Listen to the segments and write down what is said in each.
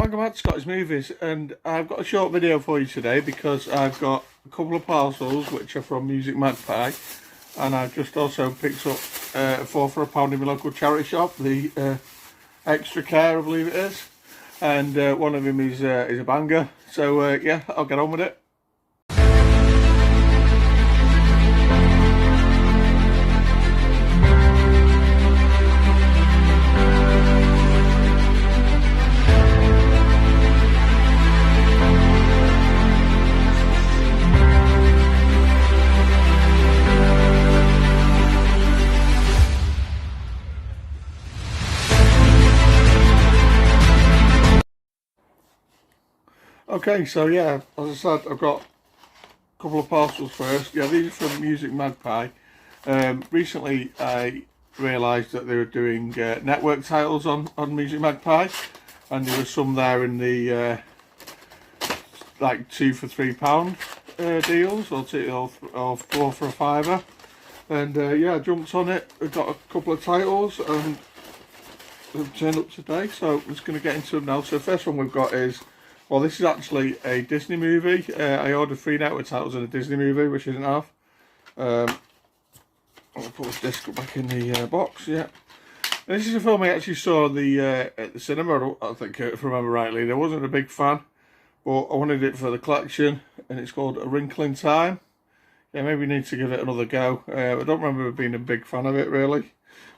Welcome back to Scottish Movies, and I've got a short video for you today because I've got a couple of parcels which are from Music Magpie, and I've just also picked up 4 for £1 in my local charity shop, the Extra Care I believe it is, and one of them is a banger, so yeah, I'll get on with it. Okay, so yeah, as I said, I've got a couple of parcels first. Yeah, these are from Music Magpie. Recently I realised that they were doing network titles on Music Magpie, and there were some there in the like 2 for £3 deals, or 4 for a £5. And yeah, I jumped on it. I got a couple of titles and they've turned up today, so I'm just going to get into them now. So the first one we've got is, well, this is actually a Disney movie. I ordered 3 network titles in a Disney movie, which isn't half. I'll put this disc back in the box, yeah. And this is a film I actually saw at the cinema, I think, if I remember rightly. I wasn't a big fan, but I wanted it for the collection, and it's called A Wrinkle in Time. Yeah, maybe need to give it another go. I don't remember being a big fan of it, really,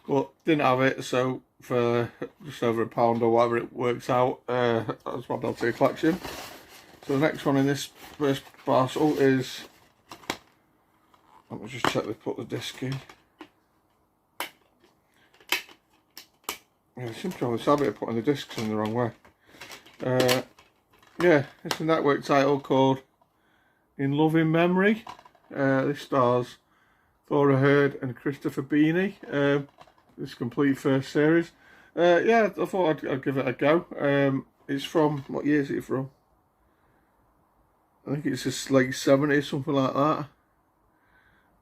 but didn't have it, so for just over £1 or whatever it works out, I just want to add to the collection. So the next one in this first parcel is, let me just check they put the disc in. Yeah, I seem to have this habit of putting the discs in the wrong way. Yeah, it's a network title called In Loving Memory. This stars Thora Hird and Christopher Beanie. This complete first series. Yeah, I thought I'd give it a go. It's from, what year is it from? I think it's just like 70s, something like that.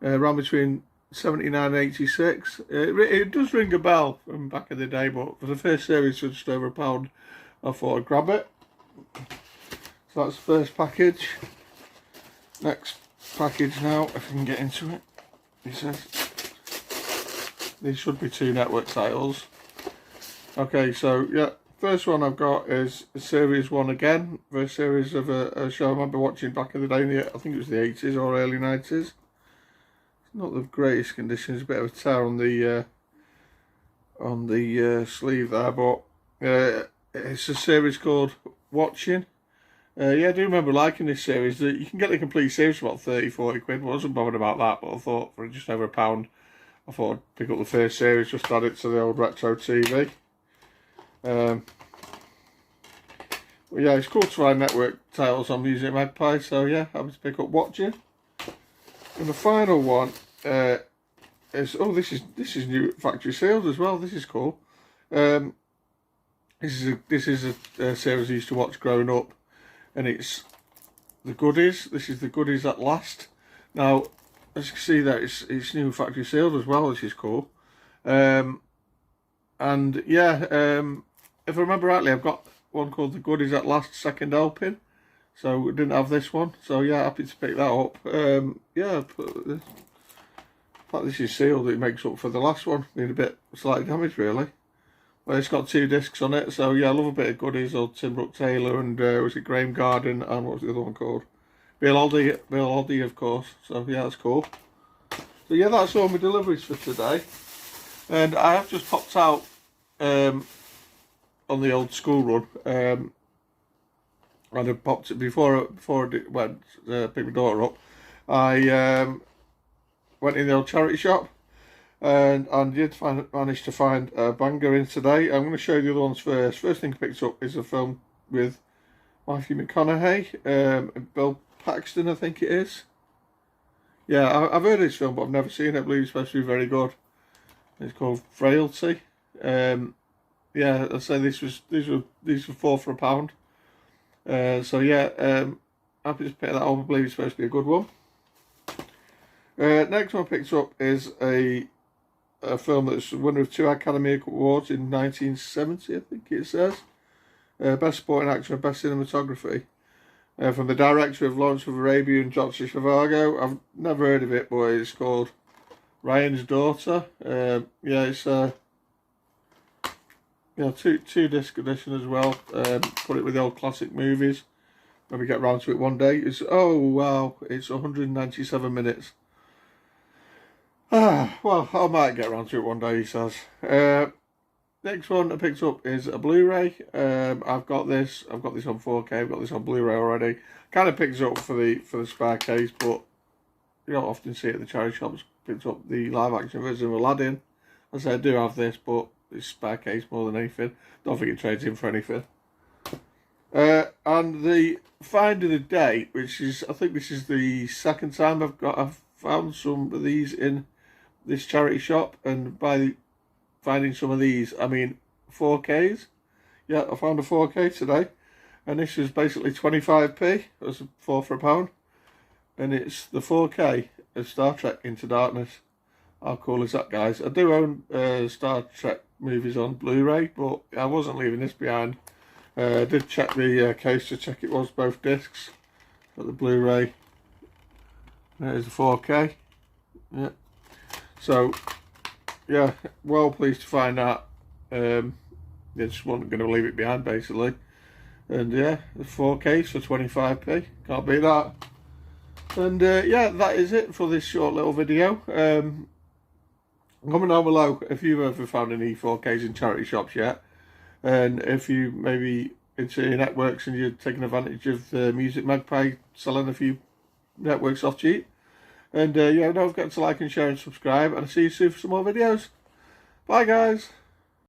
Around between 79 and 86. It does ring a bell from back in the day, but for the first series for just over £1, I thought I'd grab it. So that's the first package. Next package now, if I can get into it. He says these should be 2 network titles. Okay, so yeah, first one I've got is series 1 again. First series of a show I remember watching back in the day, I think it was the 80s or early 90s. It's not the greatest condition, there's a bit of a tear on the sleeve there, but it's a series called Watching. Yeah, I do remember liking this series. You can get the complete series for about 30-40 quid. I wasn't bothered about that, but I thought for just over £1, I thought I'd pick up the first series, just add it to the old retro TV. Well, yeah, it's cool to find network titles on Music Magpie, so yeah, happy to pick up Watching. And the final one is, oh, this is new factory sales as well. This is cool. This is a series I used to watch growing up, and it's The Goodies. This is The Goodies at Last. Now, as you can see there, it's new factory sales as well, which is cool. And yeah, if I remember rightly, I've got one called The Goodies at Last Second Helping. So we didn't have this one. So yeah, happy to pick that up. Yeah, the fact this is sealed, it makes up for the last one being a bit slightly damaged, really. Well, it's got 2 discs on it, so yeah, I love a bit of Goodies, or Tim Brooke Taylor, and was it Graham Garden, and what was the other one called? Bill Oldie, of course. So yeah, that's cool. So yeah, that's all my deliveries for today. And I have just popped out on the old school run. And I popped it before I went pick my daughter up. I went in the old charity shop, and did manage to find a banger in today. I'm going to show you the other ones first. First thing I picked up is a film with Matthew McConaughey and Bill Paxton, I think it is. Yeah, I've heard of this film, but I've never seen it. I believe it's supposed to be very good. It's called Frailty. Yeah, I say these were 4 for £1. So yeah, happy to pick that up. I believe it's supposed to be a good one. Next one I picked up is a film that's winner of 2 Academy Awards in 1970, I think it says. Best Supporting Actor and Best Cinematography. From the director of Lawrence of Arabia and John Zhivago. I've never heard of it, but it's called Ryan's Daughter. Yeah, it's two disc edition as well. Put it with the old classic movies. Maybe get round to it one day. It's, oh wow, it's 197 minutes. Well, I might get around to it one day, he says. Next one I picked up is a Blu-ray. I've got this on 4K. I've got this on Blu-ray already. Kind of picked it up for the spare case, but you don't often see it at the charity shops. Picked up the live action version of Aladdin. As I say, I do have this, but it's spare case more than anything. Don't think it trades in for anything. And the find of the day, which is, I think this is the second time I've found some of these in this charity shop, and by finding some of these, I mean 4Ks. Yeah, I found a 4K today, and this is basically 25p. It was 4 for £1, and it's the 4K of Star Trek Into Darkness. How cool is that, guys? I do own Star Trek movies on Blu-ray, but I wasn't leaving this behind. I did check the case to check it was both discs. Got the Blu-ray. There's the 4K. Yeah. So, yeah, well pleased to find that. I just wasn't going to leave it behind, basically. And yeah, the 4K for 25p. Can't beat that. And yeah, that is it for this short little video. Comment down below if you've ever found any 4Ks in charity shops yet. And if you maybe into your networks and you're taking advantage of the Music Magpie selling a few networks off cheap. And yeah, don't forget to like and share and subscribe. And I'll see you soon for some more videos. Bye, guys.